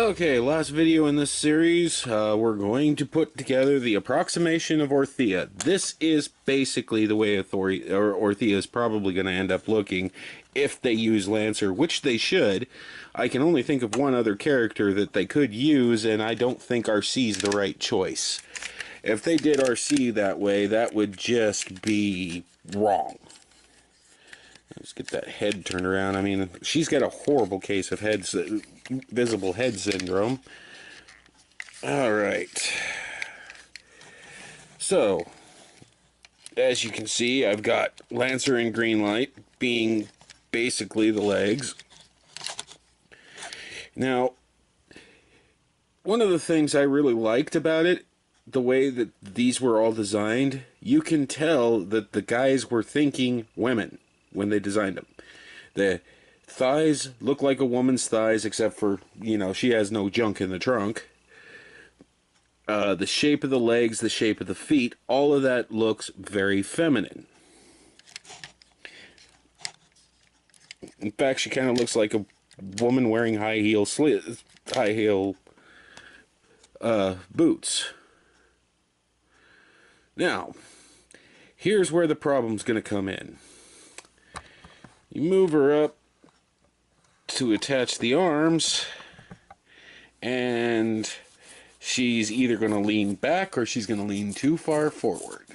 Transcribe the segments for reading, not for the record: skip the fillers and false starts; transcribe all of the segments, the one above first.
Okay, last video in this series, we're going to put together the approximation of Orthia. This is basically the way Orthia is probably going to end up looking if they use Lancer, which they should. I can only think of one other character that they could use, and I don't think RC is the right choice. If they did RC that way, that would just be wrong. Let's get that head turned around. I mean, she's got a horrible case of visible head syndrome. Alright. So, as you can see, I've got Lancer and Greenlight being basically the legs. Now, one of the things I really liked about it, the way that these were all designed, you can tell that the guys were thinking women when they designed them. The thighs look like a woman's thighs, except for, you know, she has no junk in the trunk. The shape of the legs, the shape of the feet, all of that looks very feminine. In fact, she kind of looks like a woman wearing high heel boots. Now, here's where the problem's going to come in. You move her up to attach the arms, and she's either going to lean back or she's going to lean too far forward.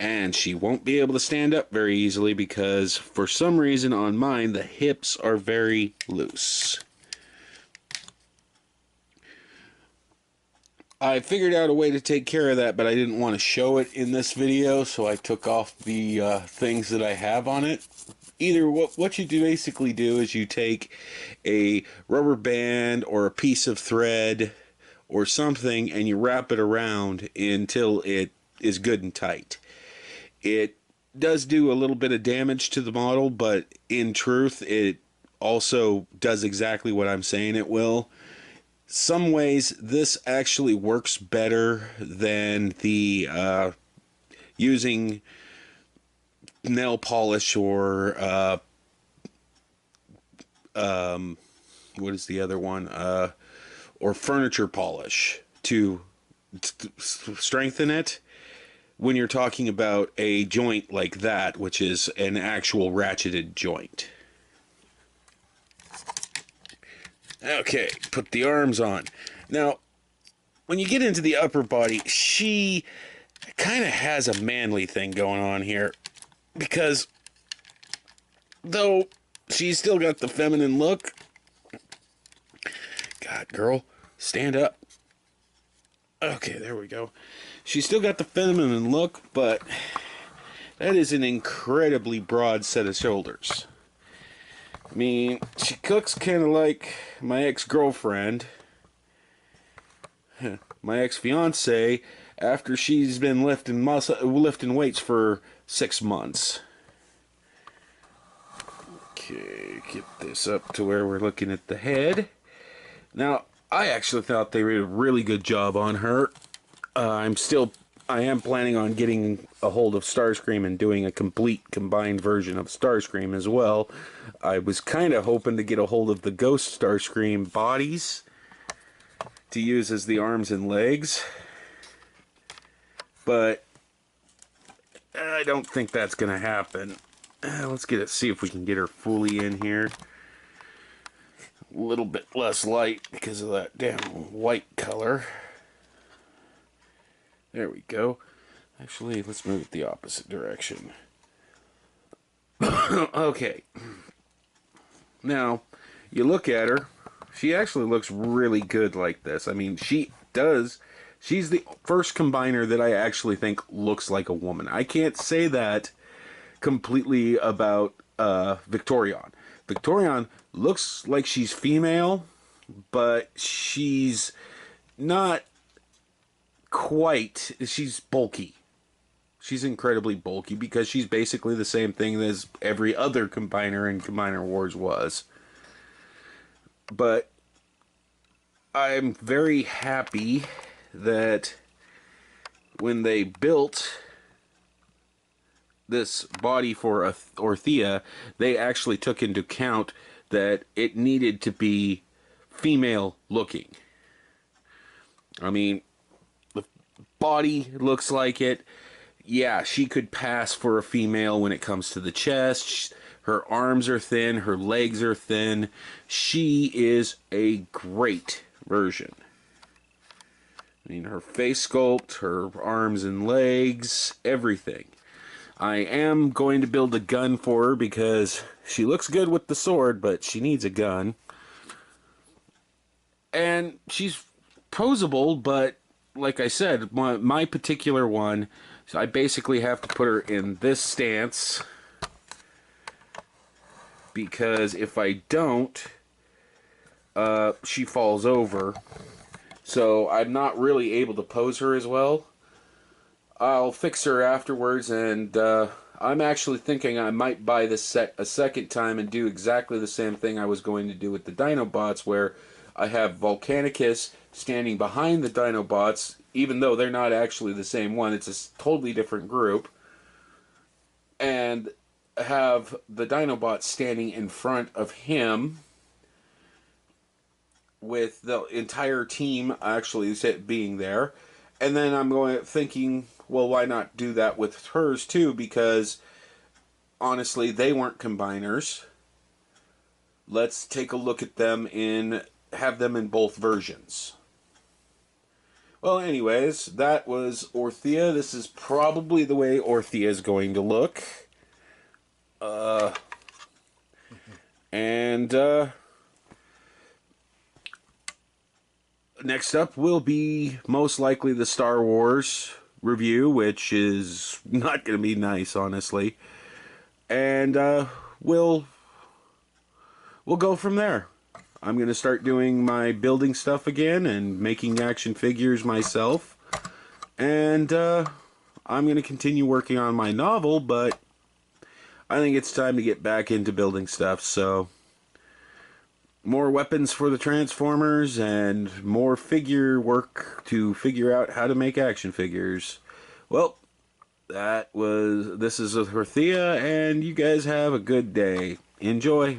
And she won't be able to stand up very easily because, for some reason on mine, the hips are very loose. I figured out a way to take care of that, but I didn't want to show it in this video, so I took off the things that I have on it. Either what you basically do is you take a rubber band or a piece of thread or something and you wrap it around until it is good and tight. It does do a little bit of damage to the model, but in truth it also does exactly what I'm saying it will. Some ways this actually works better than the using nail polish or what is the other one, or furniture polish to strengthen it when you're talking about a joint like that, which is an actual ratcheted joint. Okay, put the arms on. Now, when you get into the upper body, she kind of has a manly thing going on here. Because, though she's still got the feminine look, God, girl, stand up. Okay, there we go. She's still got the feminine look, but that is an incredibly broad set of shoulders. I mean, she cooks kind of like my ex-girlfriend, my ex-fiance, after she's been lifting weights for 6 months. Okay, get this up to where we're looking at the head. Now, I actually thought they did a really good job on her. I am planning on getting a hold of Starscream and doing a complete combined version of Starscream as well. I was kind of hoping to get a hold of the Ghost Starscream bodies to use as the arms and legs, but I don't think that's going to happen. Let's see if we can get her fully in here. A little bit less light because of that damn white color. There we go. Actually, let's move it the opposite direction. Okay. Now, you look at her. She actually looks really good like this. I mean, she does. She's the first combiner that I actually think looks like a woman. I can't say that completely about Victorion. Victorion looks like she's female, but she's not quite. She's bulky. She's incredibly bulky because she's basically the same thing as every other combiner in Combiner Wars was. But I'm very happy that when they built this body for Orthia, they actually took into account that it needed to be female looking. I mean, the body looks like it. Yeah, she could pass for a female when it comes to the chest. Her arms are thin, her legs are thin. She is a great version. I mean, her face sculpt, her arms and legs, everything. I am going to build a gun for her because she looks good with the sword, but she needs a gun. And she's posable, but like I said, my particular one, so I basically have to put her in this stance, because if I don't, she falls over. So I'm not really able to pose her as well. I'll fix her afterwards, and I'm actually thinking I might buy this set a second time and do exactly the same thing I was going to do with the Dinobots, where I have Volcanicus standing behind the Dinobots, even though they're not actually the same one. It's a totally different group. And have the Dinobots standing in front of him, with the entire team actually being there. And then I'm thinking, well, why not do that with hers too? Because honestly, they weren't combiners. Let's take a look at them have them in both versions. Well, anyways, that was Orthia. This is probably the way Orthia is going to look. Next up will be most likely the Star Wars review, which is not going to be nice, honestly. And we'll go from there. I'm going to start doing my building stuff again and making action figures myself. And I'm going to continue working on my novel, but I think it's time to get back into building stuff, so more weapons for the Transformers and more figure work to figure out how to make action figures. Well, this is Orthia, and you guys have a good day. Enjoy.